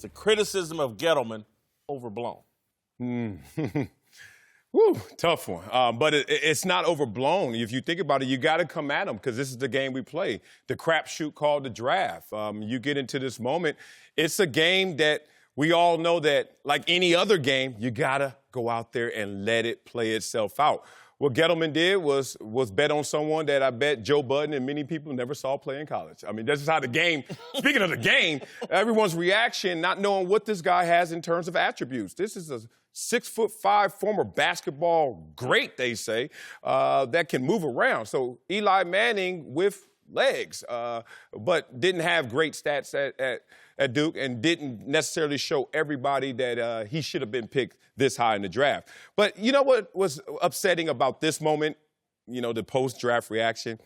the criticism of Gettleman overblown? Woo, tough one. But it's not overblown. If you think about it, you got to come at them because this is the game we play. The crapshoot called the draft. You get into this moment. It's a game that we all know that, like any other game, you got to go out there and let it play itself out. What Gettleman did was bet on someone that I bet Joe Budden and many people never saw play in college. I mean, this is how the game, speaking of the game, everyone's reaction, not knowing what this guy has in terms of attributes. This is a 6'5" former basketball great, they say, that can move around. So Eli Manning with legs, but didn't have great stats at Duke and didn't necessarily show everybody that he should have been picked this high in the draft. But you know what was upsetting about this moment, you know, the post-draft reaction?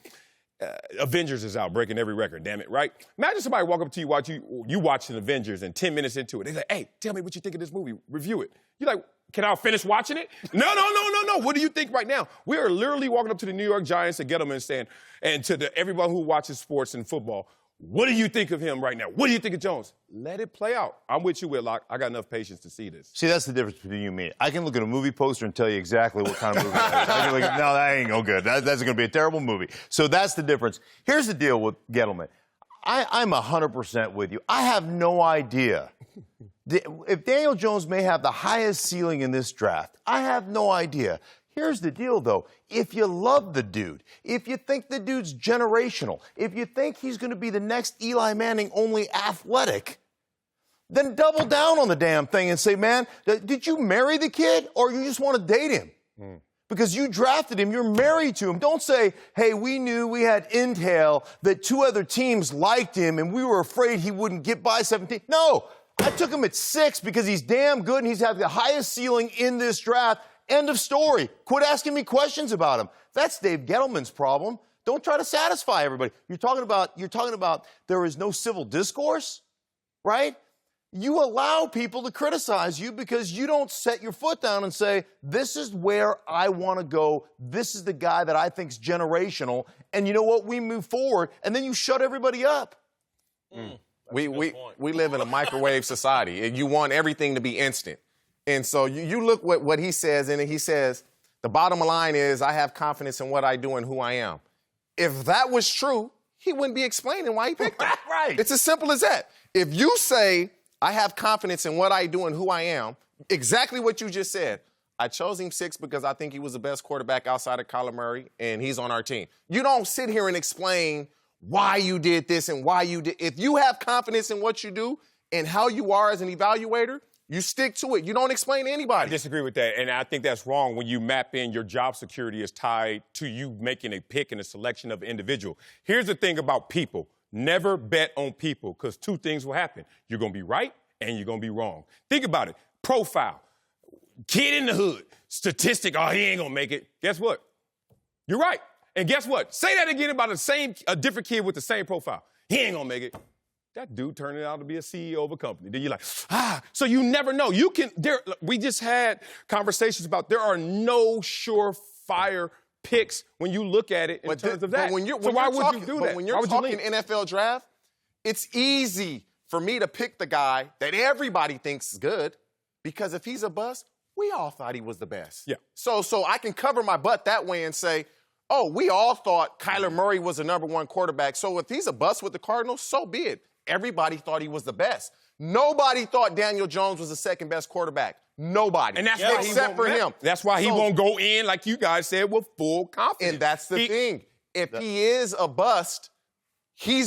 Avengers is out, breaking every record, damn it, right? Imagine somebody walk up to you watching Avengers, and 10 minutes into it, they're like, hey, tell me what you think of this movie. Review it. You're like, can I finish watching it? No. What do you think right now? We are literally walking up to the New York Giants and Gettleman saying, and to everyone who watches sports and football, what do you think of him right now? What do you think of Jones? Let it play out. I'm with you, Whitlock. I got enough patience to see this. See, that's the difference between you and me. I can look at a movie poster and tell you exactly what kind of movie it is. I can look at, no, that ain't no good. That's going to be a terrible movie. So that's the difference. Here's the deal with Gettleman. I'm 100% with you. I have no idea. If Daniel Jones may have the highest ceiling in this draft, I have no idea. Here's the deal, though. If you love the dude, if you think the dude's generational, if you think he's going to be the next Eli Manning, only athletic, then double down on the damn thing and say, man, did you marry the kid or you just want to date him? Because you drafted him, you're married to him. Don't say, hey, we knew we had intel that 2 other teams liked him and we were afraid he wouldn't get by 17. No, I took him at 6 because he's damn good and he's had the highest ceiling in this draft. End of story. Quit asking me questions about him. That's Dave Gettleman's problem. Don't try to satisfy everybody. You're talking about there is no civil discourse, right? You allow people to criticize you because you don't set your foot down and say, this is where I want to go. This is the guy that I think's generational. And you know what? We move forward. And then you shut everybody up. We live in a microwave society, and you want everything to be instant. And so you look what he says, and he says, the bottom line is I have confidence in what I do and who I am. If that was true, he wouldn't be explaining why he picked him. Right. It's as simple as that. If you say, I have confidence in what I do and who I am, exactly what you just said, I chose him 6 because I think he was the best quarterback outside of Kyler Murray, and he's on our team. You don't sit here and explain why you did this and why you did. If you have confidence in what you do and how you are as an evaluator, you stick to it. You don't explain to anybody. I disagree with that, and I think that's wrong when you map in your job security is tied to you making a pick and a selection of an individual. Here's the thing about people. Never bet on people because 2 things will happen. You're going to be right and you're going to be wrong. Think about it. Profile. Kid in the hood. Statistic, oh, he ain't going to make it. Guess what? You're right. And guess what? Say that again about a different kid with the same profile. He ain't going to make it. That dude turned out to be a CEO of a company. Then you're like, so you never know. We just had conversations about there are no surefire picks when you look at it in terms of that. So why would you do that? When you're talking NFL draft, it's easy for me to pick the guy that everybody thinks is good because if he's a bust, we all thought he was the best. Yeah. So I can cover my butt that way and say, oh, we all thought Kyler Murray was the #1 quarterback. So if he's a bust with the Cardinals, so be it. Everybody thought he was the best. Nobody thought Daniel Jones was the 2nd best quarterback. Nobody. And that's why except for him. That's why he won't go in, like you guys said, with full confidence. And that's the thing. If he is a bust, he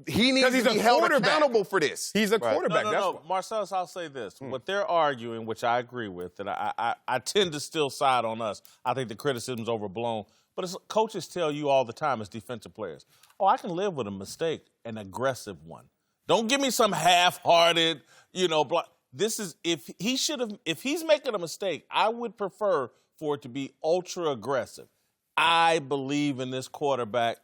needs to be held accountable for this. He's a quarterback. No. Marcellus, I'll say this. What they're arguing, which I agree with, and I tend to still side on us. I think the criticism's overblown. But coaches tell you all the time as defensive players, oh, I can live with a mistake, an aggressive one. Don't give me some half-hearted, This is if he's making a mistake, I would prefer for it to be ultra aggressive. I believe in this quarterback.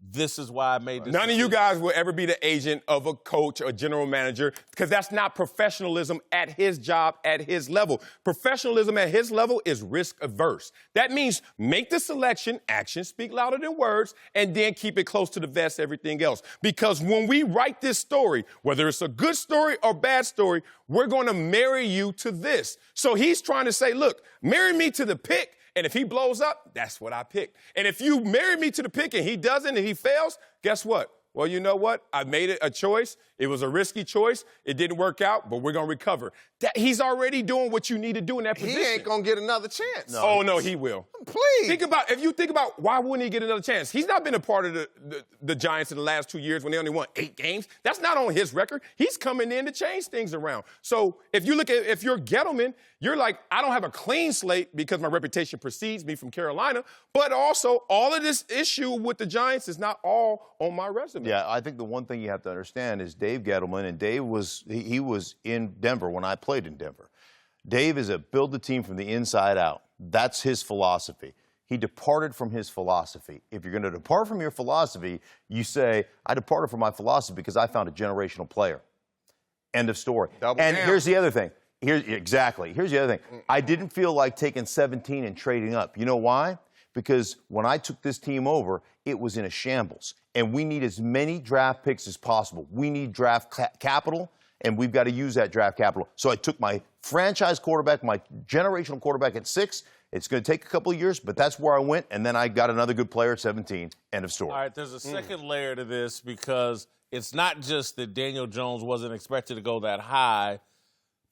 this is why I made this None decision. of you guys will ever be the agent of a coach or general manager because that's not professionalism at his job, at his level. Professionalism at his level is risk averse. That means make the selection, actions speak louder than words, and then keep it close to the vest, everything else. Because when we write this story, whether it's a good story or bad story, we're going to marry you to this. So he's trying to say, look, marry me to the pick. And if he blows up, that's what I picked. And if you marry me to the pick and he doesn't and he fails, guess what? Well, you know what? I made it a choice. It was a risky choice. It didn't work out, but we're going to recover. He's already doing what you need to do in that position. He ain't going to get another chance. No. Oh, no, he will. Please. If you think about why wouldn't he get another chance? He's not been a part of the Giants in the last 2 years when they only won 8 games. That's not on his record. He's coming in to change things around. So if you're Gettleman, you're like, I don't have a clean slate because my reputation precedes me from Carolina, but also all of this issue with the Giants is not all on my resume. Yeah, I think the one thing you have to understand is Dave Gettleman, and Dave was in Denver when I played in Denver. Dave is a build the team from the inside out. That's his philosophy. He departed from his philosophy. If you're going to depart from your philosophy, you say, I departed from my philosophy because I found a generational player. End of story. Here's the other thing. Here's the other thing. I didn't feel like taking 17 and trading up. You know why? Because when I took this team over, it was in a shambles. And we need as many draft picks as possible. We need draft capital, and we've got to use that draft capital. So I took my franchise quarterback, my generational quarterback at 6. It's going to take a couple of years, but that's where I went, and then I got another good player at 17. End of story. All right, there's a second layer to this because it's not just that Daniel Jones wasn't expected to go that high.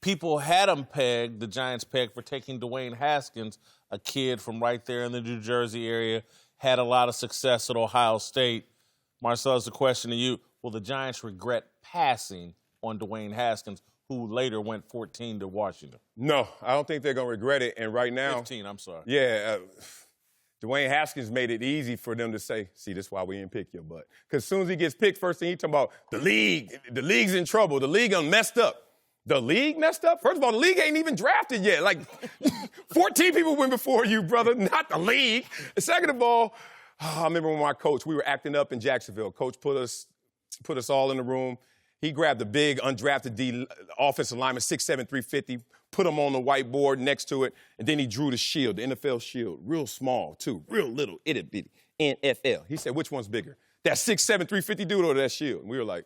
People had him pegged, the Giants pegged, for taking Dwayne Haskins, a kid from right there in the New Jersey area, had a lot of success at Ohio State. Marcellus, a question to you. Will the Giants regret passing on Dwayne Haskins, who later went 14 to Washington? No, I don't think they're going to regret it. And right now... 15, I'm sorry. Yeah, Dwayne Haskins made it easy for them to say, see, this is why we didn't pick your butt. Because as soon as he gets picked, first thing he talking about, the league's in trouble. The league done messed up. The league messed up? First of all, the league ain't even drafted yet. Like, 14 people went before you, brother, not the league. And second of all, I remember when my coach, we were acting up in Jacksonville. Coach put us all in the room. He grabbed a big undrafted offensive lineman, 6'7", 350, put him on the whiteboard next to it, and then he drew the shield, the NFL shield, real small, too, real little, itty-bitty, NFL. He said, which one's bigger, that 6'7", 350 dude or that shield? And we were like,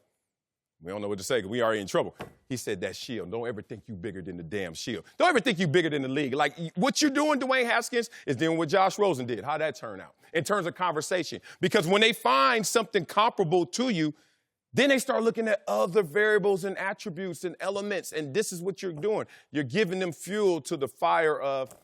we don't know what to say because we already in trouble. He said, that shield. Don't ever think you bigger than the damn shield. Don't ever think you bigger than the league. Like, what you're doing, Dwayne Haskins, is doing what Josh Rosen did. How'd that turn out in terms of conversation? Because when they find something comparable to you, then they start looking at other variables and attributes and elements, and this is what you're doing. You're giving them fuel to the fire of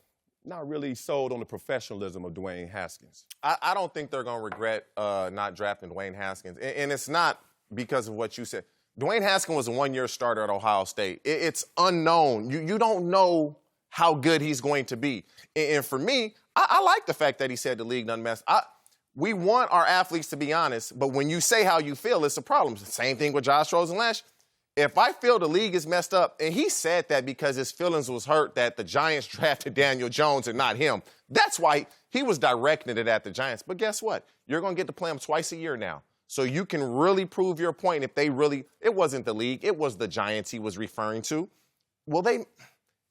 not really sold on the professionalism of Dwayne Haskins. I don't think they're going to regret not drafting Dwayne Haskins. And it's not because of what you said. Dwayne Haskins was a one-year starter at Ohio State. It's unknown. You don't know how good he's going to be. And for me, I like the fact that he said the league done messed. We want our athletes to be honest, but when you say how you feel, it's a problem. It's the same thing with Josh Rosen last year. If I feel the league is messed up, and he said that because his feelings was hurt that the Giants drafted Daniel Jones and not him, that's why he was directing it at the Giants. But guess what? You're going to get to play them twice a year now. So you can really prove your point if they really, it wasn't the league, it was the Giants he was referring to. Well,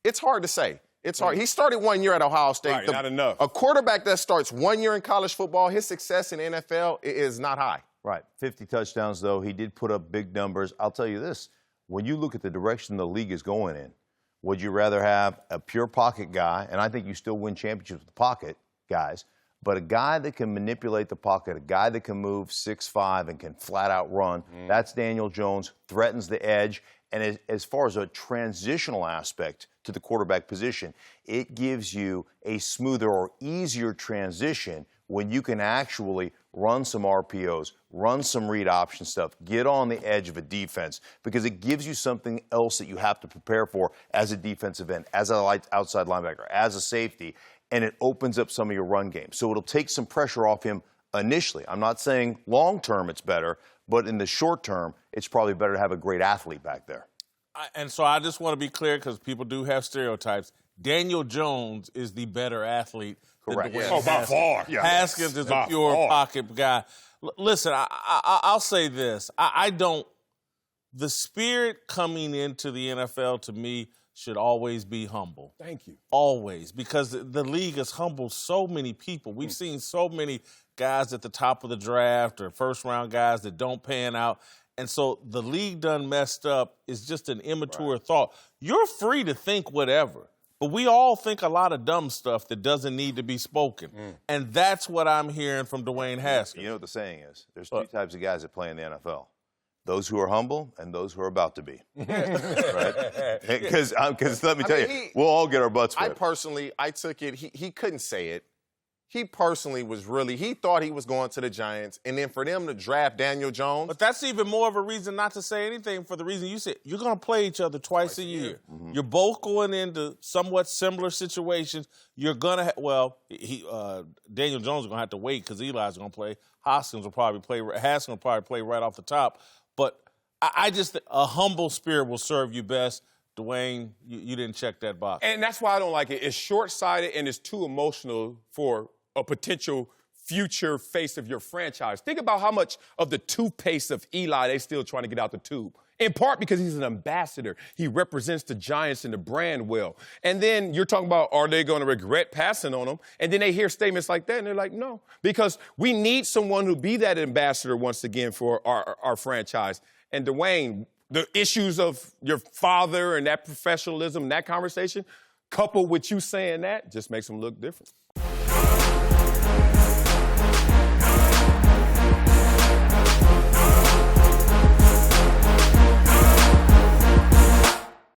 it's hard to say. It's hard. He started 1 year at Ohio State. Right, not enough. A quarterback that starts 1 year in college football, his success in NFL is not high. Right. 50 touchdowns, though. He did put up big numbers. I'll tell you this. When you look at the direction the league is going in, would you rather have a pure pocket guy, and I think you still win championships with the pocket guys, but a guy that can manipulate the pocket, a guy that can move 6'5" and can flat out run, that's Daniel Jones, threatens the edge. And as far as a transitional aspect to the quarterback position, it gives you a smoother or easier transition when you can actually run some RPOs, run some read option stuff, get on the edge of a defense, because it gives you something else that you have to prepare for as a defensive end, as an outside linebacker, as a safety, and it opens up some of your run game. So it'll take some pressure off him initially. I'm not saying long-term it's better, but in the short term, it's probably better to have a great athlete back there. And so I just want to be clear because people do have stereotypes. Daniel Jones is the better athlete Correct. Dwayne Oh, by Haskins. far. Yeah. Haskins is By a pure far. pocket guy. Listen, I'll say this. I don't. The spirit coming into the NFL to me should always be humble. Thank you. Always, because the league has humbled so many people. We've seen so many guys at the top of the draft or first-round guys that don't pan out. And so the league done messed up is just an immature thought. You're free to think whatever, but we all think a lot of dumb stuff that doesn't need to be spoken. And that's what I'm hearing from Dwayne Haskins. You know what the saying is? There's two types of guys that play in the NFL. Those who are humble and those who are about to be. Right? Because let me tell you, we'll all get our butts whipped. I took it, he couldn't say it. He personally he thought he was going to the Giants, and then for them to draft Daniel Jones. But that's even more of a reason not to say anything for the reason you said. You're going to play each other twice a year. You're both going into somewhat similar situations. You're going to Daniel Jones is going to have to wait because Eli's going to play. Haskins will probably play right off the top. But I just think a humble spirit will serve you best. Dwayne, you didn't check that box. And that's why I don't like it. It's short-sighted and it's too emotional for a potential future face of your franchise. Think about how much of the toothpaste of Eli they still trying to get out the tube. In part because he's an ambassador. He represents the Giants and the brand well. And then you're talking about, are they going to regret passing on him? And then they hear statements like that, and they're like, no. Because we need someone who be that ambassador once again for our franchise. And Dwayne, the issues of your father and that professionalism and that conversation, coupled with you saying that, just makes him look different.